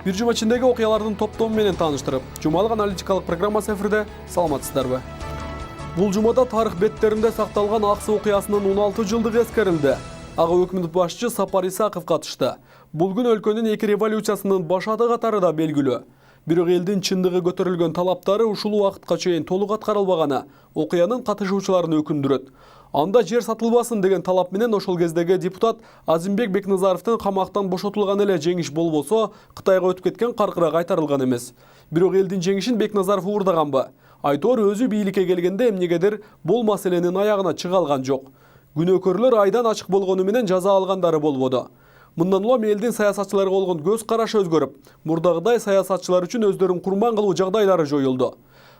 Bir жума içindeki окуялардын топтому менен тааныштырып, жумалык аналитикалык программасы эфирде. Саламатсыздарбы? Бул жумада тарых беттеринде сакталган Аксы окуясынын 16 жылдыгы эскерилди. Ага өкмөт башчы Сапар Исаков катышты. Бул күн өлкөнүн эки революциясынын башаты катары да белгилүү. Бирок элдин чындыгы көтөрүлгөн талаптары ушул убакытка чейин толук аткарылбаганы окуянын катышуучуларын өкүндүрөт. Анда жер сатылбасын деген талап менен ошол кездеги депутат Азимбек Бекназаровдун камактан бошотулганы эле жеңиш болбосо, Кытайга өтүп кеткен каркыра кайтарылган эмес. Бирок элдин жеңишин Бекназаров уурдаганбы? Айтор өзү бийликке келгенде эмнегедир бул маселенин аягына чыга алган жок. Күнөөкөрлөр айдан ачык болгону менен жаза алгандары болбоду. Мындан улам элдин саясатчыларга болгон көз карашы өзгөрүп, мурдагыдай саясатчылар үчүн өздөрүн курман кылуу жагдайлары жоюлду.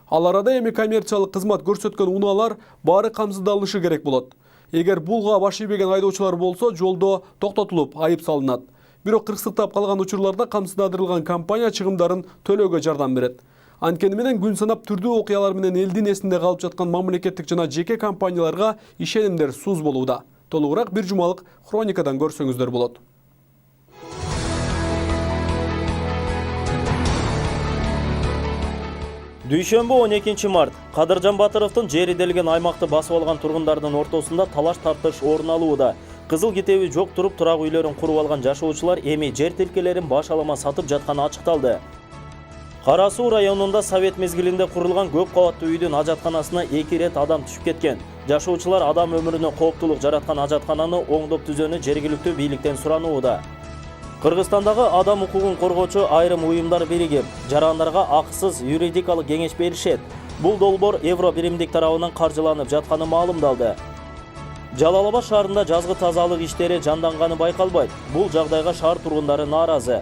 Ал арада эми коммерциялык кызмат көрсөткөн унаалар баары камсыздалышы керек болот. Эгер булга баш ийбеген айдоочулар болсо, жолдо токтотулуп, айып салынат. Бирок кырсыктап калган учурларда камсыздандырылган компания чыгымдарын төлөөгө жардам берет. Анткени менен күн санап түрдүү окуялар менен элдин эсинде калып жаткан мамлекеттик жана жеке компанияларга ишенимдер суз болууда. Толугураак бир жумалык хроникадан көрсөңүздөр болот. Дүйшөмбү 12 март Кадыржан Батыровдун жери делген аймакты басып алган тургундардын ортосунда талаш тартыш орун алууда. Кызыл китеби жок туруп турак үйлөрүн куруп алган жашоочулар эми жер тилкелерин баш алама сатып жатканы ачыкталды. Кара Суу районунда совет мезгилинде курулган көп кабаттуу үйдүн ажатканасына 2 рет адам түшүп кеткен. Жашоочулар адам өмүрүнө кооптулук жараткан ажаткананы оңдоп түзөнү жергиликтүү бийликтен суранууда. Кыргызстандагы адам укугун коргоочу айрым уюмдар биригип, жарандарга акысыз юридикалык кеңеш беришет. Бул долбоор евро биримдик тарабынан каржыланып жатканы маалымдалды. Жалал Абад шаарында жазгы тазалык иштери жанданганы байкалбайт. Бул жагдайга шаар тургундары нааразы.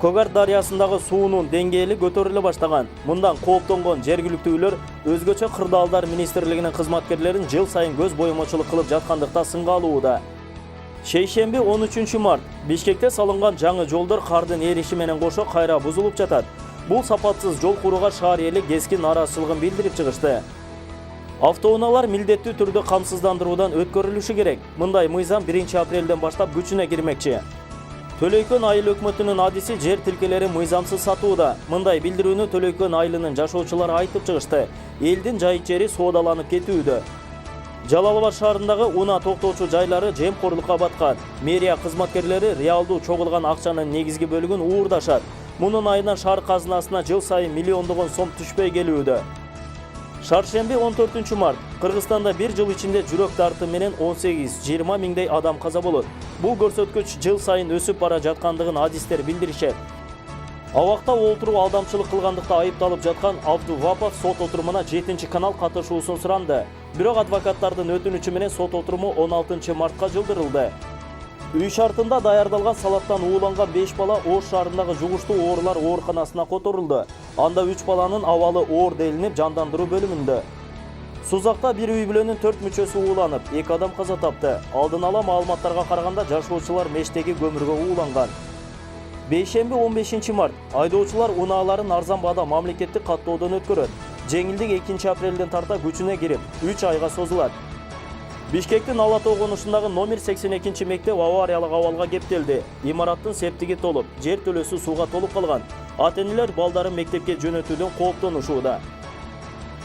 Когар дарыясындагы суунун деңгээли көтөрүлө баштаган. Мындан кооптонгон жергиликтүүлөр өзгөчө кырдаалдар министрлигинин кызматкерлерин жыл сайын көз боемочулук кылып жаткандыкта сынга алууда. Шейшемби 13 март Бишкекте салынган жаңы жолдор кардын эриши менен кошо кайра бузулуп жатат. Бул сапатсыз жол курууга шаар эли кескен нааразычылыгын билдирип чыгышты. Автоунаалар милдеттүү түрдө камсыздандыруудан өткөрүлүшү керек. Мындай мыйзам 1 апрелден баштап күчүнө кирмекчи. Төлөйкөн айыл өкмөтүнүн адиси жер тилкелери мыйзамсыз сатууда. Мындай билдирүүнү Төлөйкөн айылынын жашоочулары айтып чыгышты. Элдин жайыт жери соодаланып кетүүдө. Жалал Абад шаарындагы унаа токтоочу жайлары жемкорлукка баткан. Мэрия кызматкерлери реалдуу чогулган акчанын негизги бөлүгүн уурдашат. Мунун айынан шаар казынасына жыл сайын миллиондогон сом түшпөй келүүдө. Шаршемби 14 март Кыргызстанда бир жыл ичинде жүрөк дарты менен 18-20 миңдей адам каза болот. Бул көрсөткүч жыл сайын өсүп бара жаткандыгын адистер билдиришет. Абакта олтуруу алдамчылык кылгандыкта айыпталып жаткан Абдувапов сот отурумуна 7 канал катышуусун суранды. Бирок адвокаттардын өтүнүчү менен сот отуруму 16 мартка жылдырылды. Үй шартында даярдалган салаттан ууланган 5 бала Ош шаарындагы жугуштуу оорулар ооруканасына которулду. Анда 3 баланын абалы оор делинип жандандыруу бөлүмүндө. Сузакта бир үй бүлөнүн 4 мүчөсү ууланып, 2 адам каза тапты. Алдын ала маалыматтарга караганда жашоочулар мештеги көмүргө ууланган. Бейшемби 15 март айдоочулар унааларын арзан баада мамлекеттик каттоодон өткөрөт. Жеңилдик 2 апрелден тарта күчүнө кирип, 3 айга созулат. Бишкектин Ала Тоо конушундагы номер 82 мектеп авариялык абалга кептелди. Имараттын септиги толуп, жер төлөсү сууга толуп калган. Ата-энелер балдарын мектепке жөнөтүүдөн кооптонушууда.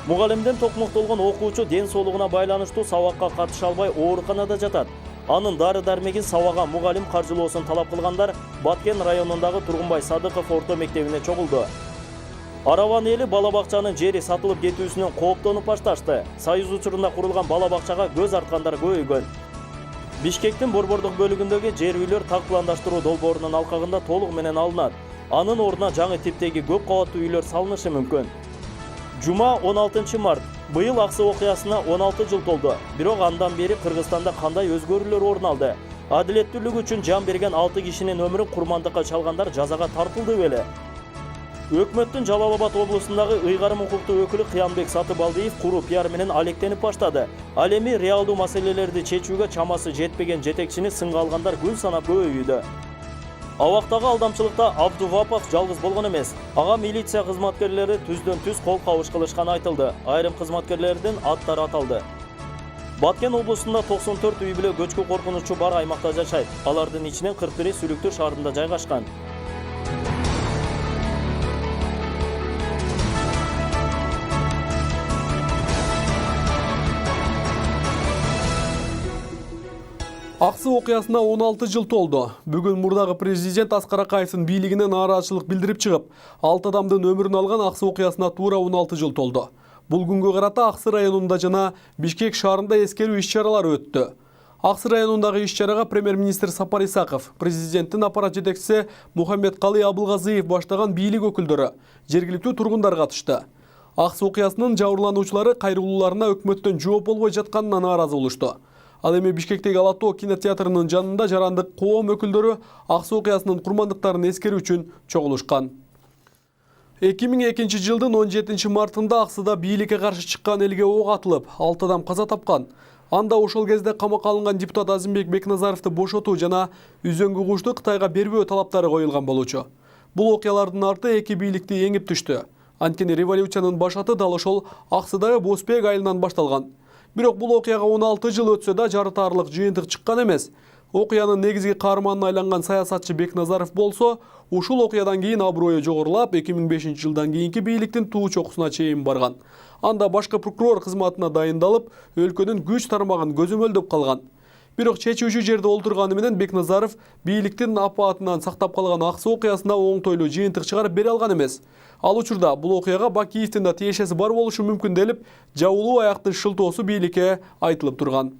Мугалимден токмоктолгон окуучу ден соолугуна байланыштуу сабакка катыша албай ооруканада жатат. Анын дары-дармегин сабаган мугалим каржылоосун талап кылгандар Баткен районундагы Тургунбай Садыков орто мектебине чогулду. Араван эли бала бакчанын жери сатылып кетүүсүнөн кооптонуп башташты. Союз учурунда курулган бала бакчага көз арткандар көбөйгөн. Бишкектин борбордук бөлүгүндөгү жер үйлөр такпландаштыруу долбоорунун алкагында толугу менен алынат. Анын ордуна жаңы типтеги көп кабаттуу үйлөр салынышы мүмкүн. Жума 16 март быйыл Аксы окуясына 16 жыл толду. Бирок андан бери Кыргызстанда кандай өзгөрүүлөр орун алды? Адилеттүүлүк үчүн жан берген 6 кишинин өмүрүн курмандыкка чалгандар жазага тартылды беле? Өкмөттүн Жалал Абад облусундагы ыйгарым укуктуу өкүлү Кыянбек Сатыбалдиев куру пиар менен алектенип баштады. Ал эми реалдуу маселелерди чечүүгө чамасы жетпеген жетекчини сынга алгандар күн санап көбөйүүдө. Абактагы алдамчылыкта Абдувапов жалгыз болгон эмес. Ага милиция кызматкерлери түздөн-түз кол кабыш кылышканы айтылды. Айрым кызматкерлердин аттары аталды. Баткен облусунда 94 үй бүлө көчкү коркунучу бар аймакта жашайт. Алардын ичинен 41 Сүлүктүр шаарында жайгашкан. Аксы окуясына 16 жыл толду. Бүгүн мурдагы президент Аскар Акаевдин бийлигине нааразычылык билдирип чыгып, 6 адамдын өмүрүн алган Аксы окуясына туура 16 жыл толду. Бул күнгө карата Аксы районунда жана Бишкек шаарында эскерүү иш-чаралары өттү. Аксы районундагы иш-чарага премьер-министр Сапар Исаков, президенттин аппарат жетекчиси Мухаммедкалый Абылгазыев баштаган бийлик өкүлдөрү, жергиликтүү тургундар катышты. Аксы окуясынын жабырлануучулары кайрылууларына өкмөттөн жооп болбой жатканына нааразы болушту. Ал эми Бишкектеги Ала-тоо кинотеатрынын жанында жарандык коом өкүлдөрү Аксы окуясынын курмандыктарын эскерүү үчүн чогулушкан. 2002 жылдын 17 мартында Аксыда бийликке каршы чыккан элге ок атылып, 6 адам каза тапкан. Анда ошол кезде камакка алынган депутат Азимбек Бекназаровду бошотуу жана үзөңгү кушту Кытайга бербөө талаптары коюлган болчу. Бул окуялардын арты эки бийликти эңип түштү. Анткени революциянын башаты дал ошол Аксыдагы Босбек айылынан башталган. Бирок бул окуяга 16 жыл өтсө да жарытаарлык жыйынтык чыккан эмес. Окуянын негизги каарманына айланган саясатчы Бекназаров болсо, ушул окуядан кийин аброю жогорулап, 2005 жылдан кийинки бийликтин туу чокусуна чейин барган. Анда башкы прокурор кызматына дайындалып, өлкөнүн күч тармагын көзөмөлдөп калган. Бирок чечүүчү жерде олтурганы менен Бекназаров бийликтин апаатынан сактап калган Аксы окуясына оңтойлуу жыйынтык чыгарып бере алган эмес. Ал учурда бул окуяга Бакиевдин да тиешеси бар болушу мүмкүн делип, жабылуу аяктын шылтоосу бийликке айтылып турган.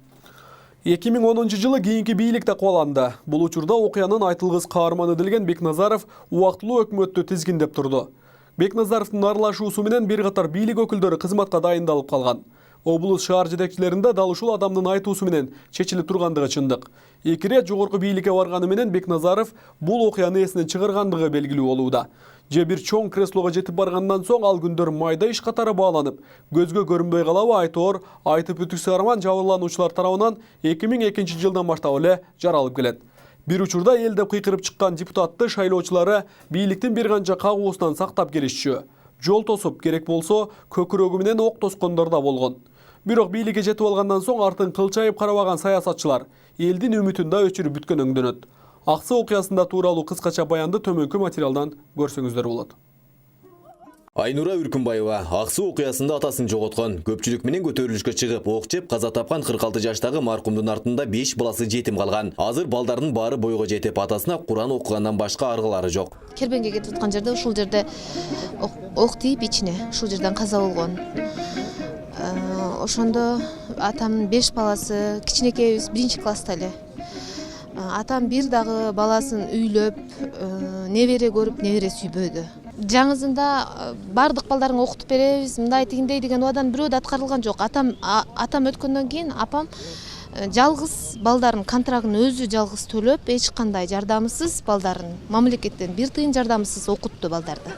2010 жылы кийинки бийлик да кубаланды. Бул учурда окуянын айтылгыс каарманы делген Бекназаров убактылуу өкмөттү тизгиндеп турду. Бекназаровдун аралашуусу менен бир катар бийлик өкүлдөрү кызматка дайындалып калган. Облус шаар жетекчилеринде дал ушул адамдын айтуусу менен чечилип тургандыгы чындык. Эки ирет жогорку бийликке барганы менен Бекназаров бул окуяны эсинен чыгаргандыгы белгилүү болууда. Же бир чоң креслого жетип баргандан соң ал күндөр майда иш катары бааланып, көзгө көрүнбөй калабы айтоор, айтып бүтүксү арман жабырлануучулар тарабынан 2002 жылдан баштап эле жаралып келет. Бир учурда эл деп кыйкырып чыккан депутатты шайлоочулары бийликтин бир канча кагуусунан сактап келишчү. Жол тосуп, керек болсо, көкүрөгү менен ок тоскондор да болгон. Бирок бийликке жетип алгандан соң артын кылчайып карабаган саясатчылар элдин үмүтүн да өчүрүп бүткөн өңдөнөт. Аксы окуясында тууралуу кыскача баянды төмөнкү материалдан көрсөңүздөр болот. Айнура Үркүнбаева Аксы окуясында атасын жоготкон, көпчүлүк менен көтөрүлүшкө чыгып, ок жеп каза тапкан 46 жаштагы маркумдун артында 5 баласы жетим калган. Азыр балдардын баары бойго жетип, атасына Куран окугандан башка аргылары жок. Кербенге кетип аткан жерде ушул жерде ок тийип ичине, ушул жерден каза болгон. Ошондо атамдын 5 баласы, кичинекейбиз 1-класста эле. Атам бир дагы баласын үйлөп, небере көрүп, небере сүйбөдү. Жаңызында бардык балдарыңа окутуп беребиз, мындай тигиндей деген убадан бирөө да аткарылган жок. Атам өткөндөн кийин апам жалгыз балдарын контрагын өзү жалгыз төлөп, эч кандай жардамсыз балдарын мамлекеттен бир тыйын жардамсыз окутту балдарды.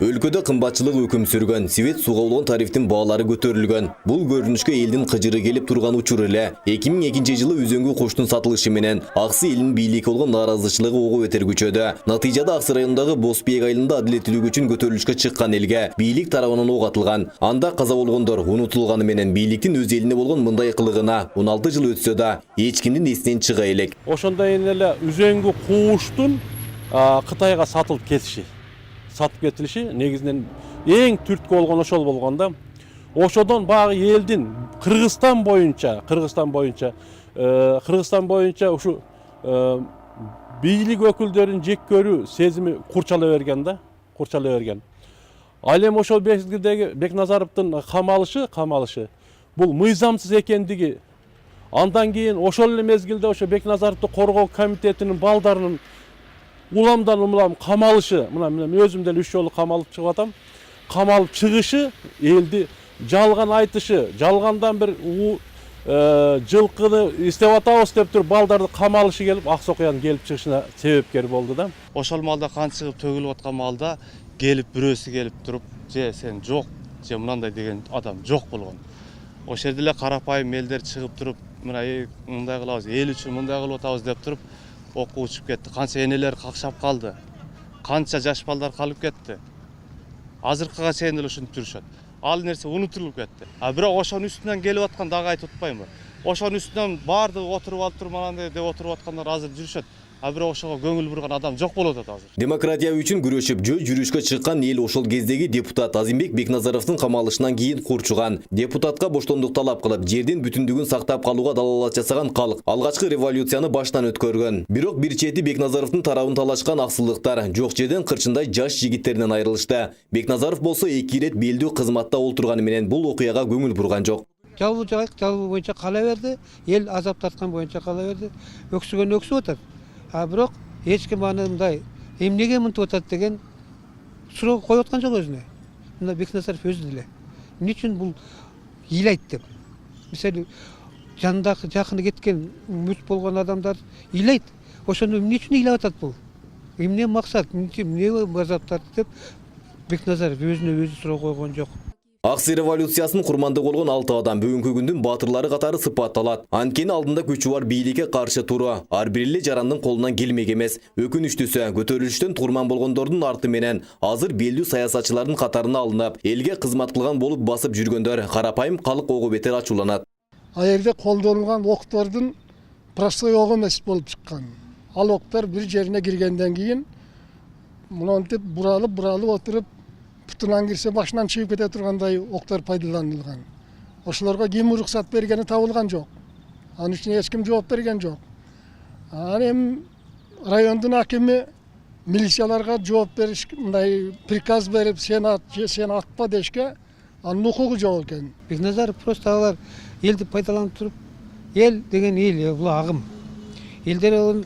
Өлкөдө кымбатчылык өкүм сүргөн, свет суга болгон тарифтин баалары көтөрүлгөн. Бул көрүнүшкө элдин кыжыры келип турган учур эле. 2002 жылы үзөңгү куштун сатылышы менен Аксы элинин бийликке болгон нааразычылыгы ого бетер күчөдү. Натыйжада Аксы районундагы Босбек айылында адилеттүүлүк үчүн көтөрүлүшкө чыккан элге бийлик тарабынан ок атылган. Анда каза болгондор унутулганы менен бийликтин өз элине болгон мындай кылыгына 16 жыл өтсө да эч кимдин эсинен чыга элек. Ошондой эле үзөңгү куштун Кытайга сатылып кетиши. Сатып кетилиши негизинен эң түрткү болгон ошол болгондо. Ошодон багы элдин Кыргызстан боюнча ушу бийлик өкүлдөрүнүн жек көрүү сезими курчала берген. Ал эми ошол мезгилдеги Бекназаровдун камалышы бул мыйзамсыз экендиги. Андан кийин ошол эле мезгилде ошо Бекназаровду коргоо комитетинин балдарынын уламдан камалышы, мен өзүм деле 3 жолу камалып чыгып атам. Камалып чыгышы, элди жалган айтышы, жалгандан бир жылкыны иштеп атабыз деп туруп балдарды камалышы келип, Аксы окуянын келип чыгышына себепкер болду да. Ошол малда кан чыгып төгүлүп аткан малда бирөөсү келип туруп, же сен жок, же мындай деген адам жок болгон. Ошол жерде эле карапайым элдер чыгып туруп, мындай кылабыз, эл үчүн мындай кылып атабыз деп туруп, окуу учуп кетти. Канча энелер какшап калды. Канча жаш балдар калып кетти. Азыркыга чейин эле ушинтип жүрүшөт. Ал нерсе унутулуп кетти. Бирок ошонун үстүнөн келип аткан дагы айтып атпаймынбы? Ошонун үстүнөн баардыгы отуруп алып туруп, манандай деп отуруп аткандар азыр жүрүшөт. а бирок ошого көңүл бурган адам жок болуп атат азыр. Демократия үчүн күрөшүп жөө жүрүшкө чыккан эл ошол кездеги депутат Азимбек Бекназаровдун камалышынан кийин курчуган. Депутатка боштондук талап кылып, жердин бүтүндүгүн сактап калууга далалат жасаган калк алгачкы революцияны баштан өткөргөн. Бирок бир чети Бекназаровдун тарабын талашкан аксылыктар жок жерден кырчындай жаш жигиттеринен айрылышты. Бекназаров болсо 2 ирет белдүү кызматта олтурганы менен бул окуяга көңүл бурган жок. Жалбы боюнча кала берди, эл азап тарткан боюнча кала берди. Өксүгөн өксүп атат. А бирок эч ким аны мындай эмнеге мынтип атат деген суроо коюп аткан жок өзүнө. Мына Бекназаров өзү деле. Эмне үчүн бул ыйлайт деп. Мисалы жандагы жакыны кеткен мүт болгон адамдар ыйлайт. Ошону эмне үчүн ыйлап атат бул? Эмне максат, эмне азап тартты деп Бекназаров өзүнө өзү суроо койгон жок. Аксы революциясынын курмандыгы болгон 6 адам бүгүнкү күндүн батырлары катары сыпатталат. Анткени алдында күчү бар бийликке каршы туруу ар бир эле жарандын колунан келмек эмес. Өкүнүчтүүсү көтөрүлүштөн турман болгондордун арты менен азыр белдүү саясатчылардын катарына алынып, элге кызмат кылган болуп басып жүргөндөр карапайым калк ого бетер ачууланат. А жерде колдонулган октордун простой ок эмес болуп чыккан. Ал октор бир жерине киргенден кийин мынтип буралып отуруп бутунан кирсе башынан чыгып кете тургандай октор пайдаланылган. Ошолорго ким уруксат бергени табылган жок. Анын үчүн эч ким жооп берген жок. Анан эми райондун акими милицияларга жооп бериш, мындай приказ берип, сен атпа дешке анын укугу жок экен. Бекназаров просто алар элди пайдаланып туруп, эл деген эл, бул агым. Элдер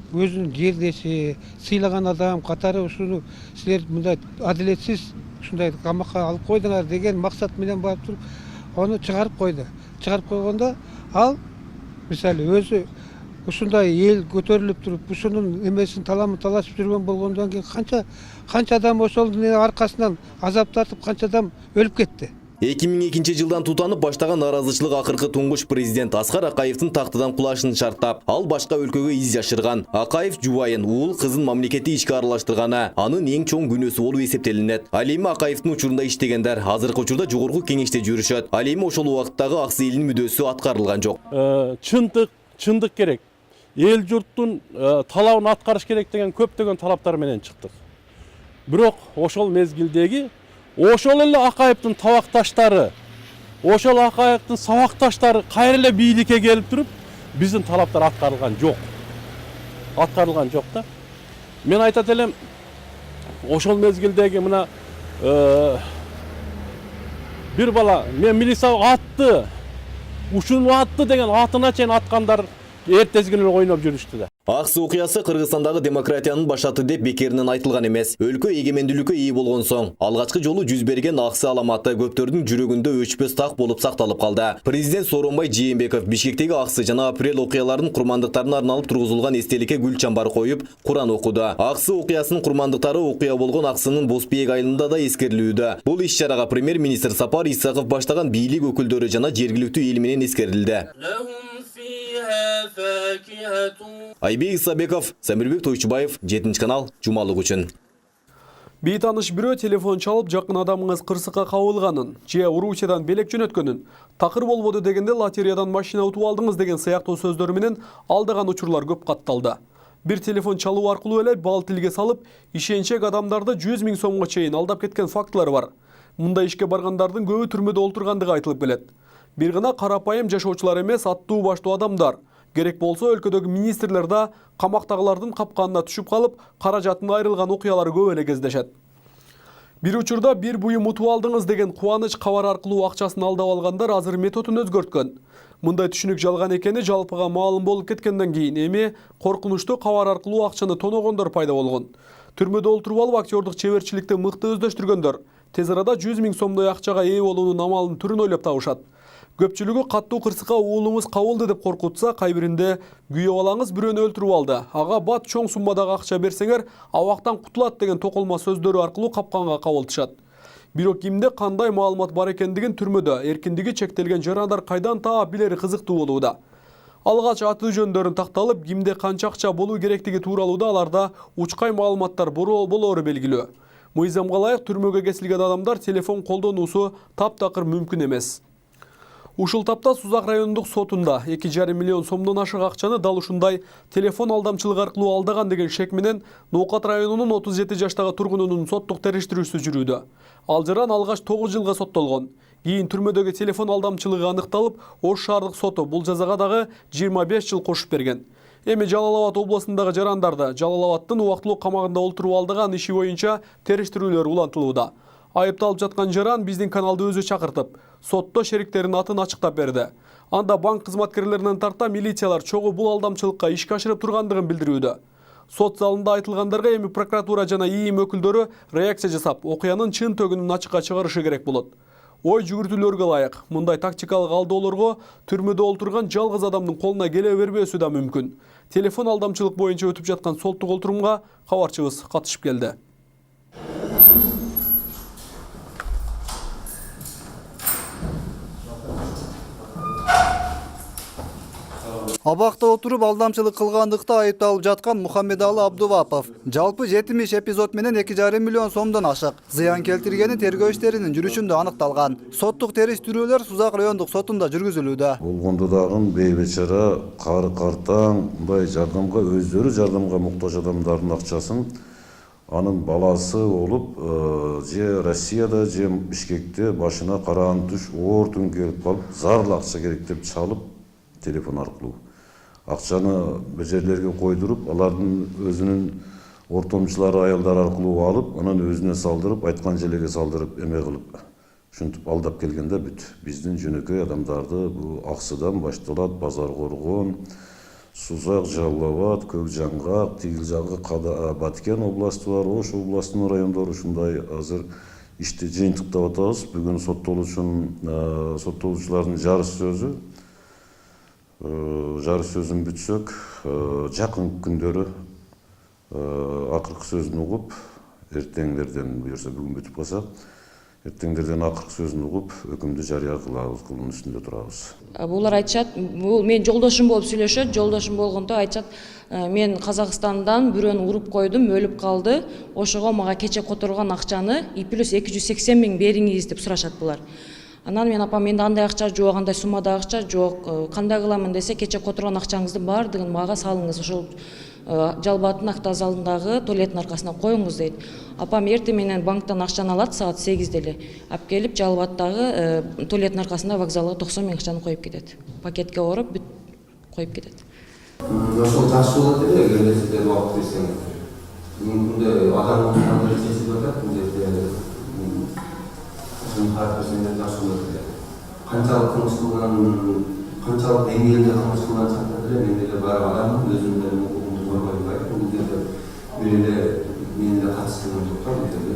өзүнүн жердеши, сыйлаган адам катары ушуну силер мындай адилетсиз ушундай камакка алып койдуңар деген максат менен барып туруп, аны чыгарып койду. Чыгарып койгондо ал мисалы өзү ушундай эл көтөрүлүп туруп, ушунун эмесин таламын талашып жүргөн болгондон кийин канча адам ошонун аркасынан азап тартып, канча адам өлүп кетти. 2002 жылдан тутанып баштаган наразычылык акыркы туңгуч президент Аскар Акаевдин тактыдан кулашын шарттап, ал башка өлкөгө из жашырган. Акаев жубайын, уул кызын мамлекетти ичке аралаштырганы анын эң чоң күнөөсү болуп эсептелинет. Ал эми Акаевдин учурунда иштегендер азыркы учурда жогорку кеңеште жүрүшөт. Ал эми ошол убакыттагы аксы элдин мүдөөсү аткарылган жок. Чындык керек. Эл журттун талабын аткарыш керек деген көптөгөн талаптар менен чыктык. Бирок ошол мезгилдеги ошол эле Акаевдин табакташтары, ошол Акаевдин сабакташтары кайра эле бийликке келип туруп, биздин талаптар аткарылган жок. Аткарылган жок да. Мен айтат элем, ошол мезгилдеги мына бир бала мен милиция атты, ушуну атты деген атына чейин аткандар эртеси күнү ойноп жүрүштү да. Аксы окуясы Кыргызстандагы демократиянын башаты деп бекеринен айтылган эмес. Өлкө эгемендүүлүккө ээ болгон соң, алгачкы жолу жүз берген аксы аламаты көптөрдүн жүрөгүндө өчпөс так болуп сакталып калды. Президент Сооронбай Жээнбеков Бишкектеги аксы жана апрель окуяларынын курмандыктарына арналып тургузулган эстеликке гүл чамбар коюп, Куран окуду. Аксы окуясынын курмандыктары окуя болгон Аксынын Босбиек айылында да эскерилүүдө. Бул иш-чарага премьер-министр Сапар Исаков баштаган бийлик өкүлдөрү жана жергиликтүү эл менен эскерилди. Айбек Исабеков, Самирбек Тойчубаев, 7-канал, жумалык үчүн. Бейтаныш бирөө телефон чалып, жакын адамыңыз кырсыкка кабылганын, же Урусиядан белек жөнөткөнүн, такыр болбоду дегенде лотереядан машина утуп алдыңыз деген сыяктуу сөздөр менен алдаган учурлар көп катталды. Бир телефон чалуу аркылуу эле бал тилге салып, ишенчек адамдарды 100 000 сомго чейин алдап кеткен фактылар бар. Мындай ишке баргандардын көбү түрмөдө олтургандыгы айтылып келет. Бир гана карапайым жашоочулар эмес, аттуу баштуу адамдар. Керек болсо өлкөдөгү министрлер да камактагылардын капканына түшүп калып, каражатын айрылган окуялар көп эле кездешет. Бир учурда бир буюм утуп алдыңыз деген кубаныч кабар аркылуу акчасын алдап алгандар азыр методун өзгөрткөн. Мындай түшүнүк жалган экени жалпыга маалым болуп кеткенден кийин эми коркунучтуу кабар аркылуу акчаны тоногондор пайда болгон. Түрмөдө олтуруп алып актёрдук чеберчиликти мыкты өздөштүргөндөр тез арада 100 000 сомдой акчага ээ болуунун амалын түрүн ойлоп табышат. Көпчүлүгү каттуу кырсыкка уулуңуз кабылды деп коркутса, кайбиринде күйөө балаңыз бирөөнү өлтүрүп алды. Ага бат чоң суммадагы акча берсеңер, абактан кутулат деген токолма сөздөрү аркылуу капканга кабылтышат. Бирок кимде кандай маалымат бар экендигин түрмөдө эркиндиги чектелген жарандар кайдан таап билери кызыктуу болууда. Алгач аты жөндөрүн такталып, кимде канча акча болуу керектиги тууралууда аларда учкай маалыматтар болоору белгилүү. Мыйзамга ылайык түрмөгө кесилген адамдар телефон колдонуусу таптакыр мүмкүн эмес. Ушул тапта Сузак райондук сотунда 2,5 миллион сомдон ашык акчаны дал ушундай телефон алдамчылыгы аркылуу алдаган деген шек менен Ноокат районунун 37 жаштагы тургунунун соттук териштирүүсү жүрүүдө. Ал жаран алгач 9 жылга соттолгон. Кийин түрмөдөгү телефон алдамчылыгы аныкталып, Ош шаардык соту бул жазага дагы 25 жыл кошуп берген. Эми Жалал Абад областындагы жарандарды Жалал Абадтын убактылуу камагында олтуруп алдаган иши боюнча териштирүүлөр улантылууда. Айыпталып жаткан жаран биздин каналды өзү чакыртып, сотто шериктеринин атын ачыктап берди. Анда банк кызматкерлеринен тарта милициялар чогуу бул алдамчылыкка ишке ашырып тургандыгын билдирүүдө. Сот залында айтылгандарга эми прокуратура жана ИИМ өкүлдөрү реакция жасап, окуянын чын төгүнүн ачыкка чыгарышы керек болот. Ой жүгүртүүлөргө ылайык, мындай тактикалык алдоолорго түрмөдө олтурган жалгыз адамдын колуна келе бербөөсү да мүмкүн. Телефон алдамчылык боюнча өтүп жаткан соттук олтурумга кабарчыбыз катышып келди. Абакта отуруп алдамчылык кылгандыкта айыпталып жаткан Мухаммедалы Абдувапов жалпы 70 эпизод менен 2,5 миллион сомдон ашык зыян келтиргени тергөө иштеринин жүрүшүндө аныкталган. Соттук териштирүүлөр Сузак райондук сотунда жүргүзүлүүдө. Болгондо дагы бейбечара, кары картаң, мындай жардамга өздөрү жардамга муктаж адамдардын акчасын анын баласы болуп, же Россияда, же Бишкекте башына караан түш оор түн келип калып, зарыл акча керек деп чалып телефон аркылуу акчаны бир жерлерге койдуруп, алардын өзүнүн ортомчулары аялдар аркылуу алып, анан өзүнө салдырып, айткан жерге салдырып, эме кылып, ушинтип алдап келгенде бүт. Биздин жөнөкөй адамдарды бул Аксыдан башталат, Базар Коргон, Сузак, Жалал Абад, Көк Жаңгак, тигил жагы Баткен областы бар, Ош областынын райондору ушундай азыр ишти жыйынтыктап атабыз. Бүгүн соттолуучулардын жарыс сөзүн бүтсөк, жакын күндөрү акыркы сөзүн угуп, эртеңдерден буюрса бүгүн бүтүп калса, эртеңдерден акыркы сөзүн угуп, өкүмдү жарыя кылабыз, кылуунун үстүндө турабыз. Булар айтышат, бул мен жолдошум болуп сүйлөшөт, жолдошум болгондо айтышат, мен Казакстандан бирөөнү уруп койдум, өлүп калды, ошого мага кече которгон акчаны и плюс 280 000 бериңиз деп сурашат булар. Анан мен апам менде андай акча жок, андай суммада акча жок, кандай кыламын десе, кече которгон акчаңыздын баардыгын мага салыңыз, ошол Жалбаттын автозалындагы туалеттин аркасына коюңуз дейт. Апам эртең менен банктан акчаны алат саат 8 эле. Алып келип Жалбаттагы туалеттин аркасында вокзалга 90 000 акчаны коюп кетет. Пакетке ороп бүт коюп кетет. Ошол жакшы болот эле, эгер нерседен убакыт берсең. Бүгүнкү күндө адамдын кандай сезип атат, бул жерде канчалык кылмыш кылган, канчалык деңгээлде кылмыш кылган чакта деле мен деле баары адамдын өзүнүн укугун коргой албайт. Бул жерде бир эле менин да катышканым жок да бул жерде.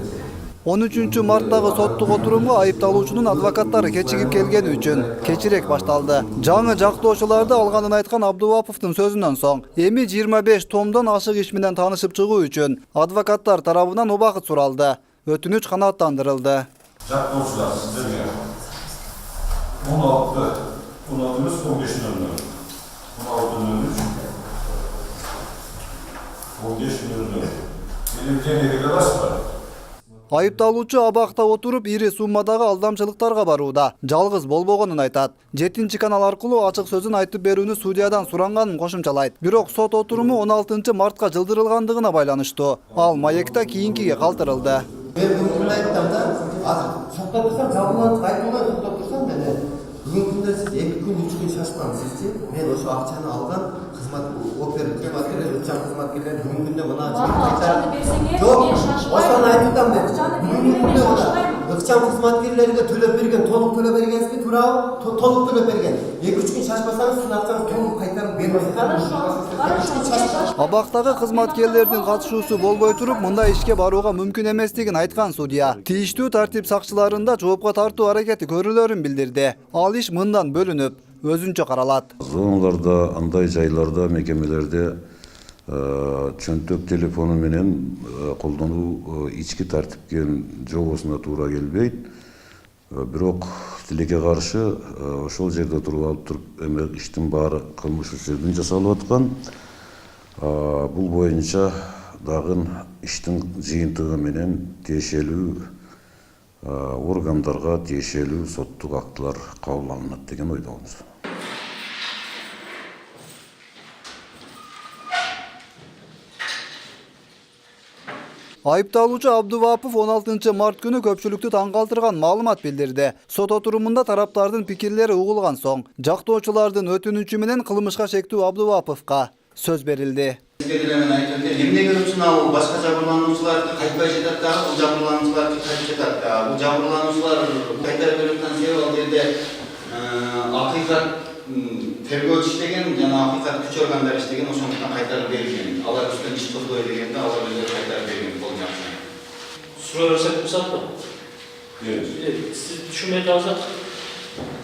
13 марттагы соттук отурумга айыпталуучунун адвокаттары кечигип келгени үчүн кечирээк башталды. Жаңы жактоочуларды алганын айткан Абдуваповдун сөзүнөн соң эми 25 томдон ашык иш менен таанышып чыгуу үчүн адвокаттар тарабынан убакыт суралды. Өтүнүч канааттандырылды. Жактоочулар сиздерге 16 эмес 15 нөлдөр. 16 нөлдөр. 15 нөлдөр. Элемтенеге баспа. Айыпталуучу абакта отуруп ири суммадагы алдамчылыктарга барууда. Жалгыз болбогонун айтат. 7 канал аркылуу ачык сөзүн айтып берүүнү судьядан суранганын кошумчалайт. Бирок сот отуруму 16 мартка жылдырылгандыгына байланыштуу. Ал маекте кийинкиге калтырылды. Мен бүгүн айттым да, азыр токтоп турсам, жабылып айтылган токтоп турсам, мен бүгүнкү күндө сиз 2 күн 3 күн шашпаңызчы. Мен ошо акчаны алган кызмат кызматкерлер, ыкчам кызматкерлер бүгүнкү күндө мына акчаны берсеңер, мен шашпайм. Ошону айтып мен. Бүгүнкү күндө ыкчам кызматкерлерге төлөп берген, толук төлөп бергенсизби, туурабы? Толук төлөп берген. 2-3 күн шашпасаңыз, сиздин акчаңызды толук кайтарып бермейсиз. Абактагы кызматкерлердин катышуусу болбой туруп, мындай ишке барууга мүмкүн эместигин айткан судья тийиштүү тартип сакчыларында жоопко тартуу аракети көрүлөрүн билдирди. Ал иш мындан бөлүнүп, өзүнчө каралат. Зоналарда, андай жайларда, мекемелерде чөнтөк телефону менен колдонуу ички тартипке жобосуна туура келбейт. Бирок тилекке каршы ошол жерде туруп эме иштин баары кылмыш иштердин жасалып аткан. Бул боюнча дагы иштин жыйынтыгы менен тиешелүү органдарга тиешелүү соттук актылар кабыл алынат деген ойдобуз. Айыпталуучу Абдувапов 16 март күнү көпчүлүктү таң калтырган маалымат билдирди. Сот отурумунда тараптардын пикирлери угулган соң, жактоочулардын өтүнүчү менен кылмышка шектүү Абдуваповго сөз берилди. Эмнеге үчүн ал башка жабырлануучуларды кайтпай жатат да, бул жабырлануучуларды кайтып жатат да. Бул жабырлануучулар кайтарып берип жаткан себеби ал жерде акыйкат тергөөчү иштеген жана акыйкат күч органдары иштеген, ошондуктан кайтарып берилген. Алар үстүнөн иш козгой дегенде алар өздөрү кайтарып берген бул жакшы. Суроо берсек болсо, сиз түшүнбөй калсак,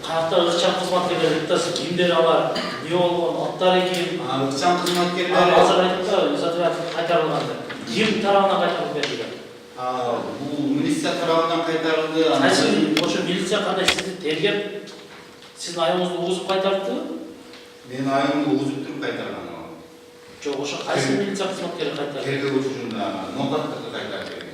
каякта ыкчам кызматкерлер ыктасы кимдер алар, эмне болгон, аттары ким? Ыкчам кызматкерлер азыр айтып кайтарылган. Ким тарабынан кайтарылып берилген? Бул милиция тарабынан кайтарылды. Ошо милиция кандай сизди тергеп, сиздин айыңызды угузуп кайтартты? Мен айымды угузуп туруп кайтарган. Жок, ошо кайсы милиция кызматкери кайтарды? Тергөө учурунда ноқаттыкты кайтарып берген.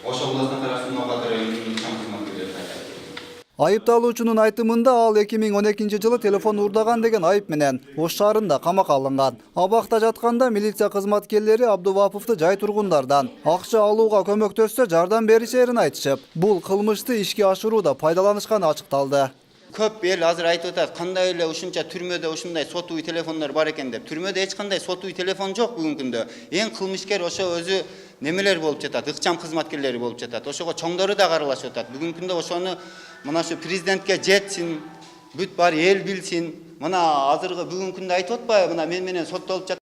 Ошо областын тарапынан ноқаттар ыкчам кызматкерлер кайтарып берген. Айыпталуучунун айтымында ал 2012 жылы телефон урдаган деген айып менен Ош шаарында камакка алынган. Абакта жатканда милиция кызматкерлери Абдуваповду жай тургундардан акча алууга көмөктөшсө жардам беришерин айтышып, бул кылмышты ишке ашырууда пайдаланышканы ачыкталды. Көп эл азыр айтып атат, кандай эле ушунча түрмөдө ушундай сотуй телефондор бар экен деп. Түрмөдө эч кандай сотуй телефон жок бүгүнкү күндө. Эң кылмышкер ошо өзү немелер болуп жатат, ыкчам кызматкерлери болуп жатат. Ошого чоңдору да каралашып атат. Бүгүнкү күндө ошону мына ушу президентке жетсин, бүт бар эл билсин. Мына азыркы бүгүнкү күндө айтып атпайбы, мына мен менен соттолуп жатат.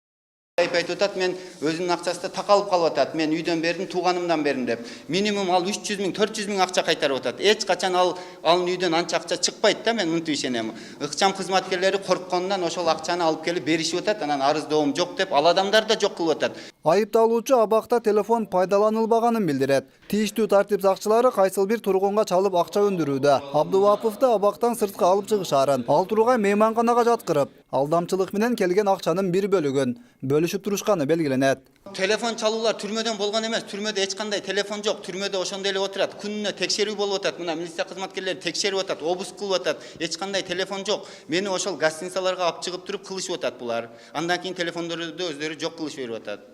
Айтып атат, мен өзүнүн акчасында такалып калып атат. Мен үйдөн бердим, тууганымдан бердим деп. Минимум ал 300 миң, 400 миң акча кайтарып атат. Эч качан алын үйдөн анча акча чыкпайт да, мен мынтип ишенем. Ыкчам кызматкерлери коркконунан ошол акчаны алып келип беришип атат, анан арыздоом жок деп, ал адамдар да жок кылып атат. Айыпталуучу абакта телефон пайдаланылбаганын билдирет. Тийиштүү тартип сакчылары кайсыл бир тургунга чалып акча өндүрүүдө. Абдуваповду абактан сыртка алып чыгышарын, ал тургай мейманканага жаткырып, алдамчылык менен келген акчанын бир бөлүгүн бөлүшүп турушканы белгиленет. Телефон чалуулар түрмөдөн болгон эмес. Түрмөдө эч кандай телефон жок. Түрмөдө ошондой эле отурат. Күнүнө текшерүү болуп атат. Мына милиция кызматкерлери текшерип атат, обыск кылып атат. Эч кандай телефон жок. Мени ошол гостиницаларга алып чыгып туруп кылышып атат булар. Андан кийин телефондорду өздөрү жок кылышып берип атат.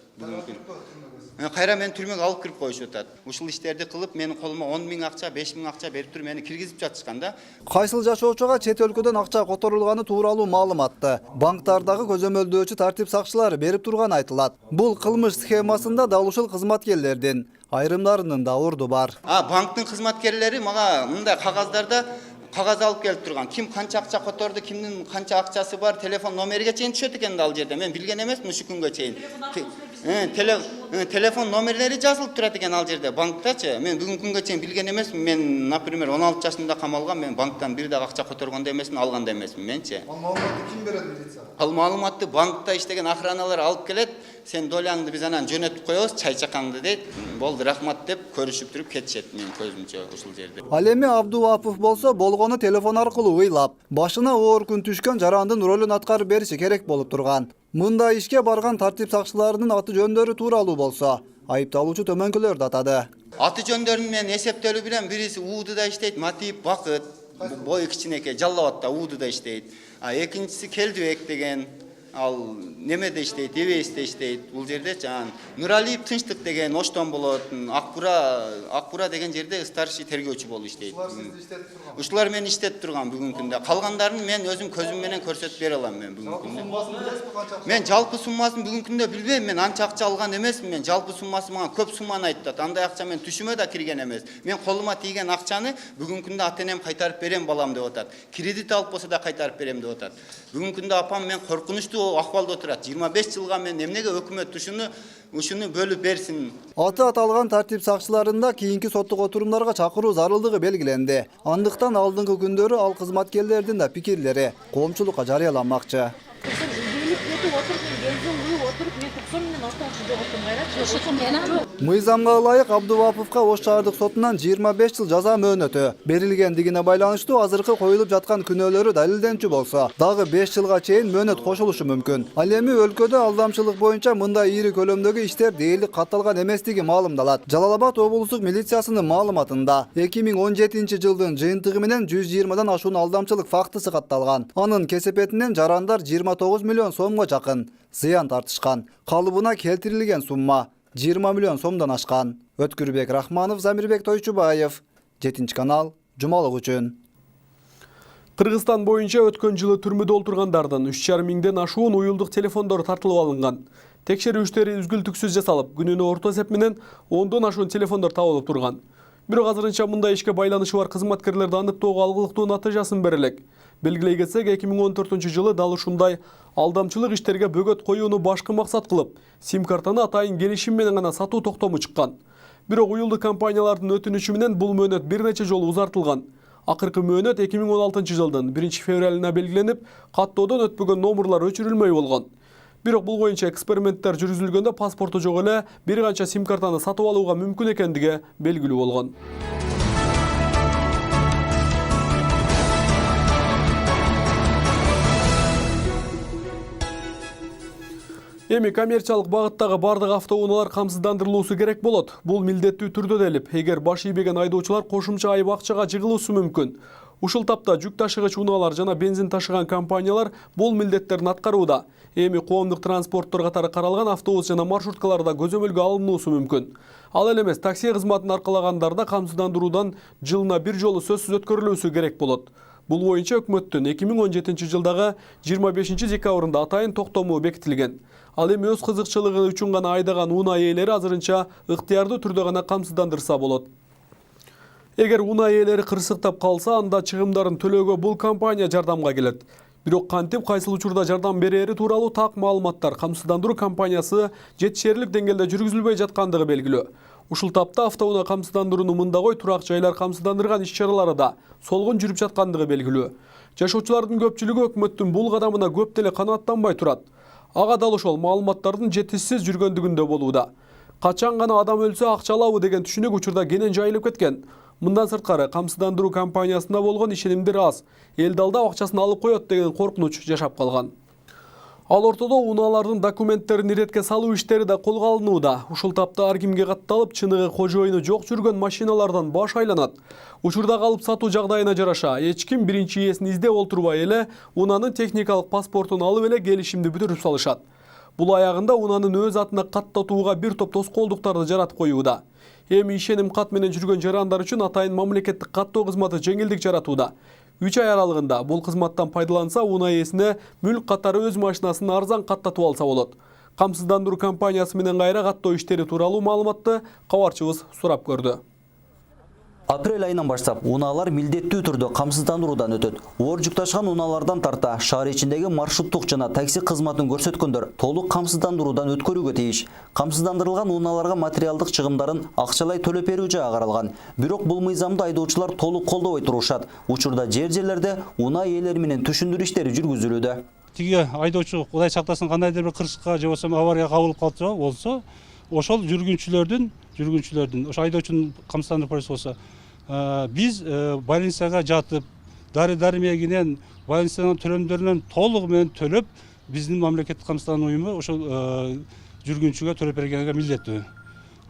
Кайра мени түрмөгө алып кирип коюшуп атат. Ушул иштерди кылып, менин колума 10 миң акча, 5 миң акча берип туруп мени киргизип жатышкан да. Кайсыл жашоочуга чет өлкөдөн акча которулганы тууралуу маалыматты банктардагы көзөмөлдөөчү тартип сакчылары берип турганы айтылат. Бул кылмыш схемасында дал ушул кызматкерлердин айрымдарынын да орду бар. Банктын кызматкерлери мага мындай кагаздарда кагаз алып келип турган. Ким канча акча которду, кимдин канча акчасы бар, телефон номериге чейин түшөт экен да ал жерде. Мен билген эмесмин ушу күнгө чейин. Телефон номерлери жазылып турат экен ал жерде банктачы. Мен бүгүнкү күнгө чейин билген эмесмин. Мен, например, 16 жашымда камалган, мен банктан бир дагы акча которгон да эмесмин, алган да эмесмин менчи. Ал маалыматты ким берет милиция? Ал маалыматты банкта иштеген охраналар алып келет. Сен долаңды биз анан жөнөтүп коебуз, чай чакаңды дейт. Болду, рахмат деп көрүшүп туруп кетишет менин көзүмчө ушул жерде. Ал эми Абдувапов болсо болгону телефон аркылуу ыйлап, башына оор күн түшкөн жарандын ролун аткарып бериши керек болуп турган. Мындай ишке барган тартип сакчыларынын аты жөндөрү тууралуу болсо, айыпталуучу төмөнкүлөрдү атады. Аты жөндөрүн мен эсептелүү билен бириси УУДда иштейт, Матип Бакыт, бою кичинекей, Жалал Абадта УУДда иштейт. Экинчиси Келдибек деген, ал немеде иштейт, ЭВСте иштейт. Бул жерде жан Нуралиев Тынчтык деген Оштон болот, Акбура деген жерде старший тергөөчү болуп иштейт. Ушулар мен иштеп турган бүгүнкү күндө. Калгандарын мен өзүм көзүм менен көрсөтүп бере алам мен бүгүнкү күндө. Мен жалпы суммасын бүгүнкү күндө билбейм, мен анча акча алган эмесмин. Мен жалпы суммасы мага көп сумманы айтат. Андай акча мен түшүмө да кирген эмес. Мен колума тийген акчаны бүгүнкү күндө ата-энем кайтарып берем балам деп атат. Кредит алып болсо да кайтарып берем деп атат. Бүгүнкү күндө апам мен коркунучтуу акыбалда отурат. 25 жылга мен эмнеге өкмөт ушуну бөлүп берсин. Аты аталган тартип сакчыларында кийинки соттук отурумдарга чакыруу зарылдыгы белгиленди. Андыктан алдыңкы күндөрү ал кызматкерлердин да пикирлери коомчулукка жарыяланмакчы. ошол менен автоунаа жоготтум кайрачы. Мыйзамга ылайык Абдуваповго Ош шаардык сотунан 25 жыл жаза мөөнөтү берилгендигине байланыштуу азыркы коюлуп жаткан күнөөлөрү далилденчү болсо, дагы 5 жылга чейин мөөнөт кошулушу мүмкүн. Ал эми өлкөдө алдамчылык боюнча мындай ири көлөмдөгү иштер дээрлик катталган эместиги маалымдалат. Жалал-Абад облустук милициясынын маалыматында 2017 жылдын жыйынтыгы менен 120дан ашуун алдамчылык фактысы катталган. Анын кесепетинен жарандар 29 миллион сомго жакын зыян тартышкан. Калыбына келтирилген сумма 20 миллион сомдон ашкан. Өткүрбек Рахманов, Замирбек Тойчубаев, 7-канал, жумалык үчүн. Кыргызстан боюнча өткөн жылы түрмөдө олтургандардын 3,5 миңден ашуун уюлдук телефондор тартылып алынган. Текшерүү иштери үзгүлтүксүз жасалып, күнүнө орто эсеп менен 10дон ашуун телефондор табылып турган. Бирок азырынча мындай ишке байланышы бар кызматкерлерди аныктоого алгылыктуу натыйжасын берелек. Белгилей кетсек, 2014 жылы дал ушундай алдамчылык иштерге бөгөт коюуну башкы максат кылып, сим-картаны атайын келишим менен гана сатуу токтому чыккан. Бирок уюлдук компаниялардын өтүнүчү менен бул мөөнөт бир нече жолу узартылган. Акыркы мөөнөт 2016 жылдын 1 февралына белгиленип, каттоодон өтпөгөн номерлар өчүрүлмөй болгон. Бирок бул боюнча эксперименттер жүргүзүлгөндө паспорту жок эле бир канча сим-картаны сатып алууга мүмкүн экендиги белгилүү болгон. Эми коммерциялык багыттагы бардык автоунаалар камсыздандырылуусу керек болот. Бул милдеттүү түрдө делип, эгер баш ийбеген айдоочулар кошумча айып акчага жыгылуусу мүмкүн. Ушул тапта жүк ташыгыч унаалар жана бензин ташыган компаниялар бул милдеттерин аткарууда. Эми коомдук транспорттор катары каралган автобус жана маршруткаларда көзөмөлгө алынуусу мүмкүн. Ал эле эмес, такси кызматын аркалагандарда камсыздандыруудан жылына бир жолу сөзсүз өткөрүлүүсү керек болот. Бул боюнча өкмөттүн 2017 жылдагы 25 декабрында атайын токтому бекитилген. Ал эми өз кызыкчылыгы үчүн гана айдаган унаа ээлери азырынча ыктыярдуу түрдө гана камсыздандырса болот. Эгер унаа ээлери кырсыктап калса, анда чыгымдарын төлөөгө бул компания жардамга келет. Бирок кантип кайсыл учурда жардам берери тууралуу так маалыматтар камсыздандыруу компаниясы жетишерлик деңгээлде жүргүзүлбөй жаткандыгы белгилүү. Ушул тапта автоунаа камсыздандырууну мында кой турак жайлар камсыздандырган иш-чаралары да солгун жүрүп жаткандыгы белгилүү. Жашоочулардын көпчүлүгү өкмөттүн бул кадамына көп деле канааттанбай турат. Ага дал ошол маалыматтардын жетишсиз жүргөндүгүндө болууда. Качан гана адам өлсө акча алабы деген түшүнүк учурда кенен жайылып кеткен. Мындан сырткары камсыздандыруу компаниясына болгон ишенимдер аз. Эл далда акчасын алып коет деген коркунуч жашап калган. Ал ортодо унаалардын документтерин иретке салуу иштери да колго алынууда. Ушул тапта ар кимге катталып, чыныгы кожоюну жок жүргөн машиналардан баш айланат. Учурда алып сатуу жагдайына жараша, эч ким биринчи ээсин издеп олтурбай эле унаанын техникалык паспортун алып эле келишимди бүтүрүп салышат. Бул аягында унаанын өз атына каттатууга бир топ тоскоолдуктарды жаратып коюуда. Эми ишеним кат менен жүргөн жарандар үчүн атайын мамлекеттик каттоо кызматы жеңилдик жаратууда. 3 ай аралыгында бул кызматтан пайдаланса, унаа ээсине мүлк катары өз машинасын арзан каттатып алса болот. Камсыздандыруу компаниясы менен кайра каттоо иштери тууралуу маалыматты кабарчыбыз сурап көрдү. Апрель айынан баштап унаалар милдеттүү түрдө камсыздандыруудан өтөт. Оор жүк ташыган унаалардан тарта шаар ичиндеги маршруттук жана такси кызматын көрсөткөндөр толук камсыздандыруудан өткөрүүгө тийиш. Камсыздандырылган унааларга материалдык чыгымдарын акчалай төлөп берүү жагы каралган. Бирок бул мыйзамды айдоочулар толук колдобой турушат. Учурда жерлерде унаа ээлери менен түшүндүрүү иштери жүргүзүлүүдө. Тиги айдоочу Кудай сактасын кандайдыр бир кырсыкка же болбосо аварияга кабылып калса болсо, ошол жүргүнчүлөрдүн ошо айдоочунун камсыздандыруу полиси болсо биз больницага жатып, дары-дармегинен, больницанын төлөмдөрүнөн толугу менен төлөп, биздин мамлекеттик камсыздандыруу уюму ошол жүргүнчүгө төлөп бергенге милдеттүү.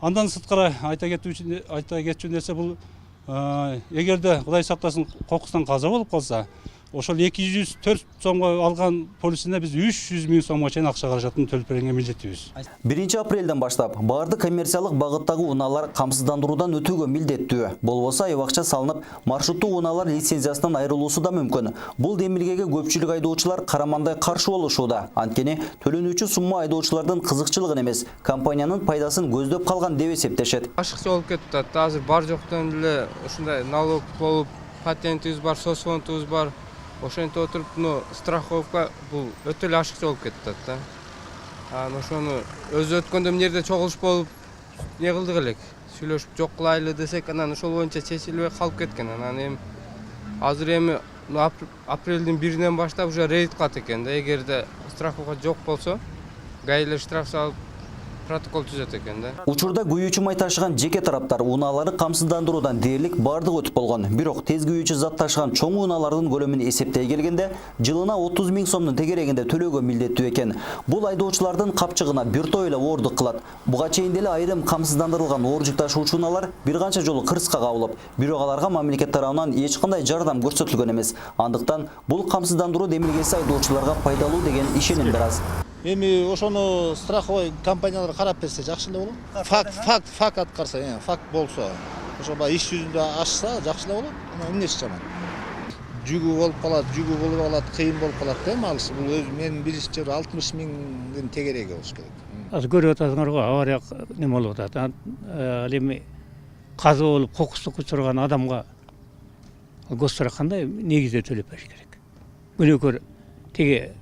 Андан сырткары айта кетчү нерсе бул эгерде Кудай сактасын кокустан каза болуп калса, ошол 204 сомго алган полисине биз 300 миң сомго чейин акча каражатын төлөп бергенге милдеттүүбүз. 1 апрелден баштап баардык коммерциялык багыттагы унаалар камсыздандыруудан өтүүгө милдеттүү. Болбосо айып салынып, маршруттуу унаалар лицензиясынан айрылуусу да мүмкүн. Бул демилгеге көпчүлүк айдоочулар карамандай каршы болушууда. Анткени төлөнүүчү сумма айдоочулардын кызыкчылыгын эмес, компаниянын пайдасын көздөп калган деп эсептешет. Ашыкча болуп кетти. Азыр бар жоктон эле ушундай налог болуп, патентибиз бар, соцфондубуз бар. Ошентип отуруп, страховка бул өтө эле ашыкча болуп кетти да. Ошону өзү өткөндө эмне жерде чогулуш болуп, не кылдык элек. Сүйлөшүп жок кылайлы десек, анан ошол боюнча чечилбей калып кеткен. Анан эми азыр апрелдин 1-ден баштап уже рейд кылат экен да. Эгерде страховка жок болсо, гаилер штраф салып, протокол түзөт экен да. Учурда күйүүчү май ташыган жеке тараптар унаалары камсыздандыруудан дээрлик бардыгы өтүп болгон. Бирок тез күйүүчү зат ташыган чоң унаалардын көлөмүн эсептей келгенде жылына 30 000 сомдун тегерегинде төлөөгө милдеттүү экен. Бул айдоочулардын капчыгына биртоп эле оордук кылат. Буга чейин деле айрым камсыздандырылган оор жүк ташуучу унаалар бир канча жолу кырсыкка кабылып, бирок аларга мамлекет тарабынан эч кандай жардам көрсөтүлгөн эмес. Андыктан бул камсыздандыруу демилгеси айдоочуларга пайдалуу деген ишенимдер аз. Эми ошону страховой компаниялар карап берсе жакшы эле болот. Факт аткарса, факт болсо, ошо иш жүзүндө ашса жакшы эле болот. Эмнеси жаман? Жүгү болуп калат, кыйын болуп калат да, малыш. Бул менин билишимче 60 000 тегереги болуш керек. Азыр көрүп атасыңар го, авария неме болуп атат. Ал эми каза болуп кокустукка учурган адамга госстрах кандай негизде төлөп бериш керек. Күнөөкөр теге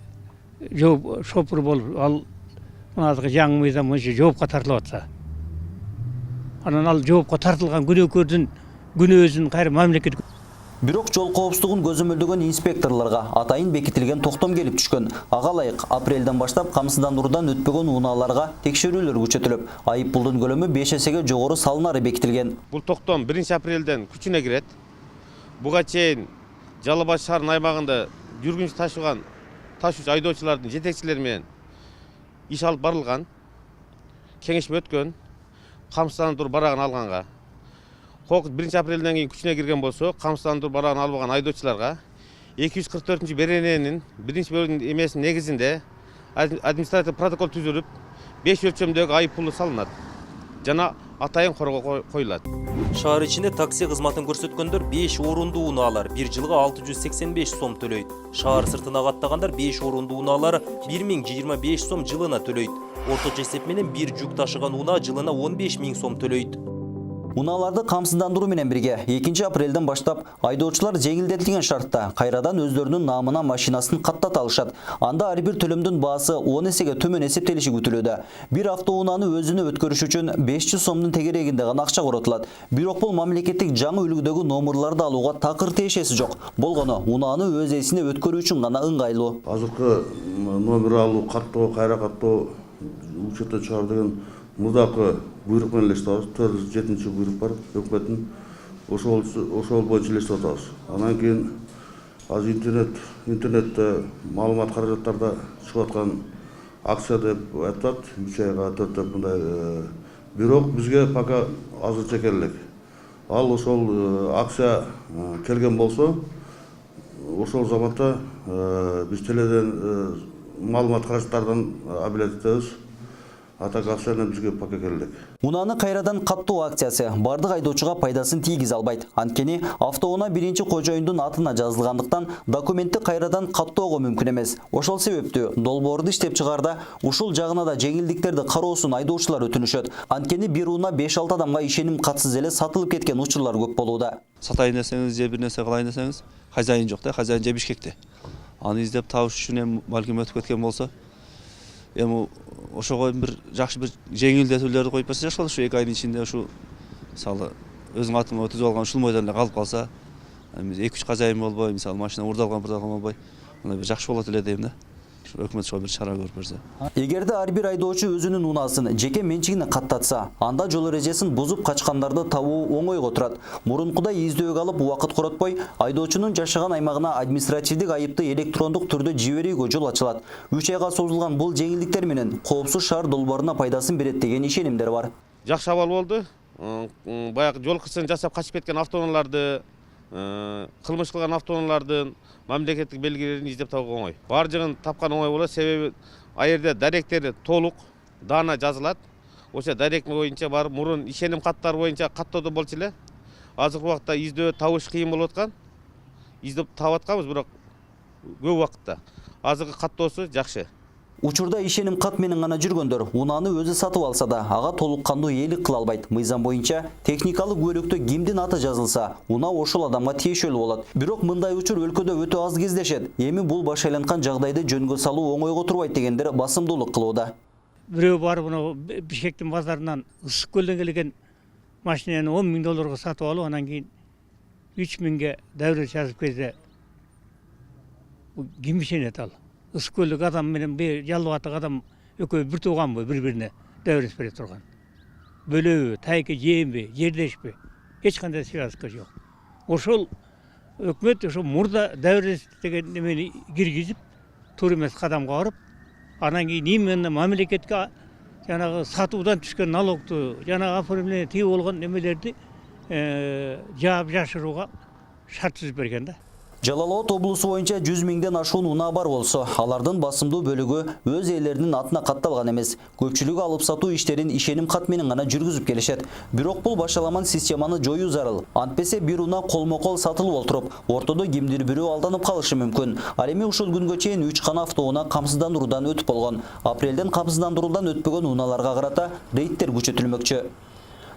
шопур болуп, ал мынадагы жаңы мыйзам боюнча жоопко тартылып атса, анан ал жоопко тартылган күнөөкөрдүн күнөөсүн кайра мамлекет. Бирок жол коопсуздугун көзөмөлдөгөн инспекторлорго атайын бекитилген токтом келип түшкөн. Ага ылайык апрелден баштап камсыздандыруудан өтпөгөн унааларга текшерүүлөр күчөтүлүп, айып пулдун көлөмү 5 эсеге жогору салынары бекитилген. Бул токтом 1-апрелден күчүнө кирет. Буга чейин Жалал Абад шаарынын аймагында жүргүнчү ташуучу айдоочулардын жетекчилери менен иш алып барылган, кеңешме өткөн, камсыздандыруу барагын алганга. 1-апрелден кийин күчүнө кирген болсо, камсыздандыруу барагын албаган айдоочуларга 244-берененин 1-бөлүгүнүн эмесинин негизинде административдик протокол түзүлүп, 5 өлчөмдөгү айып пулу салынат жана атайын корго коюлат. Шаар ичинде такси кызматын көрсөткөндөр 5 орундуу унаалар 1 жылга 685 сом төлөйт. Шаар сыртына каттагандар 5 орундуу унаалар 1025 сом жылына төлөйт. Орточо эсеп менен бир жүк ташыган унаа жылына 15 000 сом төлөйт. Унааларды камсыздандыруу менен бирге 2-апрелден баштап айдоочулар жеңилдетилген шартта кайрадан өздөрүнүн наамына машинасын каттата алышат. Анда ар бир төлөмдүн баасы 10 эсеге төмөн эсептелиши күтүлүүдө. Бир автоунааны өзүнө өткөрүш үчүн 500 сомдун тегерегинде гана акча коротулат. Бирок бул мамлекеттик жаңы үлгүдөгү номерларды алууга такыр тиешеси жок. Болгону унааны өз ээсине өткөрүү үчүн гана ыңгайлуу. Азыркы номер алуу, каттоо, кайра каттоо, учетто чыгаруу деген мурдакы буйрук менен элестеп атабыз. 407 буйрук бар өкмөттүн. Ошол боюнча элестеп атабыз. Анан кийин азыр интернетте маалымат каражаттарда чыгып аткан акция деп айтат, 3 айга 4 деп мындай. Бирок бизге пока азырча келек. Ал ошол акция келген болсо, ошол заматта биз теледен маалымат каражаттардан абилет этебиз. Атак акциядан бизге пока келек. Унааны кайрадан каттоо акциясы бардык айдоочуга пайдасын тийгизе албайт. Анткени автоунаа биринчи кожоюндун атына жазылгандыктан документти кайрадан каттоого мүмкүн эмес. Ошол себептүү долбоорду иштеп чыгаарда ушул жагына да жеңилдиктерди кароосун айдоочулар өтүнүшөт. Анткени бир унаа 5-6 адамга ишеним катсыз эле сатылып кеткен учурлар көп болууда. Сатайын десеңиз же бир нерсе кылайын десеңиз, хозяин жок да, хозяин же Бишкекте. Аны издеп табыш үчүн балким өтүп кеткен болсо, эми ошого бир жакшы бир жеңилдетүүлөрдү коюп берсе жакшы болот. Ушу 2 айдын ичинде ушу мисалы өзүнүн атына өтүзүп алган ушул бойдон эле калып калса, 2-3 казайым болбой, мисалы машина урдалган болбой, мындай бир жакшы болот эле дейм да. Өкмөт ошого бир чара көрүп берсе. Эгерде ар бир айдоочу өзүнүн унаасын жеке менчигине каттатса, анда жол эрежесин бузуп качкандарды табуу оңойго турат. Мурункудай издөөгө алып убакыт коротпой, айдоочунун жашаган аймагына административдик айыпты электрондук түрдө жиберүүгө жол ачылат. 3 айга созулган бул жеңилдиктер менен коопсуз шаар долбооруна пайдасын берет деген ишенимдер бар. Жакшы абал болду. Баягы жол кырсыгын жасап качып кеткен автоунааларды, кылмыш кылган автоунаалардын мамлекеттик белгилерин издеп табуу оңой. Бар жыгын тапкан оңой болот, себеби ал жерде даректери толук даана жазылат. Ошо дарек боюнча барып мурун ишеним каттары боюнча каттоодо болчу эле. Азыркы убакта издөө табыш кыйын болуп аткан. Издеп таап атканбыз, бирок көп убакытта. Азыркы каттоосу жакшы. Учурда ишеним кат менен гана жүргөндөр унааны өзү сатып алса да, ага толук кандуу ээлик кыла албайт. Мыйзам боюнча техникалык күбөлүктө кимдин аты жазылса, унаа ошол адамга тиешелүү болот. Бирок мындай учур өлкөдө өтө аз кездешет. Эми бул баш айланткан жагдайды жөнгө салуу оңойго турбайт дегендер басымдуулук кылууда. Бирөө барып мына Бишкектин базарынан Ысык көлдөн келген машинаны 10 000 долларга сатып алып, анан кийин 3 000ге давлет жазып келсе, ким ишенет ал? Ысык көлдөгү адам менен жалбатык адам экөө бир тууганбы бири-бирине. дәурес бере тұрған. Бөлөбі, тайкы жембе, жердешпе, ешқандай связка жоқ. Ошол өкмет ошо мурда дәурес деген немени киргизип, тур эмес кадамга барып, анан кийин именно мамлекетке жанагы сатуудан түшкөн налогту, жанагы оформление тие болгон немелерди жаап жашырууга шарт түзүп берген да. Жалал Абад облысы боюнча 100 миңден ашуун унаа бар болсо, алардын басымдуу бөлүгү өз ээлеринин атына катталган эмес. Көпчүлүгү алып сатуу иштерин ишеним кат менен гана жүргүзүп келишет. Бирок бул башаламан системаны жоюу зарыл. Антпесе бир унаа колмо-кол сатылып олтуруп, ортодо кимдир бирөө алданып калышы мүмкүн. Ал эми ушул күнгө чейин 3 кана автоунаа камсыздандыруудан өтүп болгон. Апрелден камсыздандыруудан өтпөгөн унааларга карата рейдтер күчөтүлмөкчү.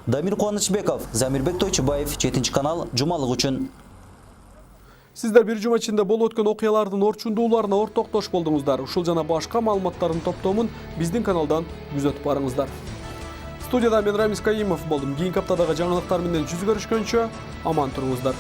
Дамир Кубанычбеков, Замирбек Тойчубаев, 7 канал, жумалык үчүн. Сиздер бир жума ичинде болуп өткөн окуялардын орчундууларына ортоктош болдуңуздар. Ушул жана башка маалыматтардын топтомун биздин каналдан күзөтүп барыңыздар. Студияда мен Рамис Каимов болдум. Кийинки аптадагы жаңылыктар менен жүз көрүшкөнчө аман туруңуздар.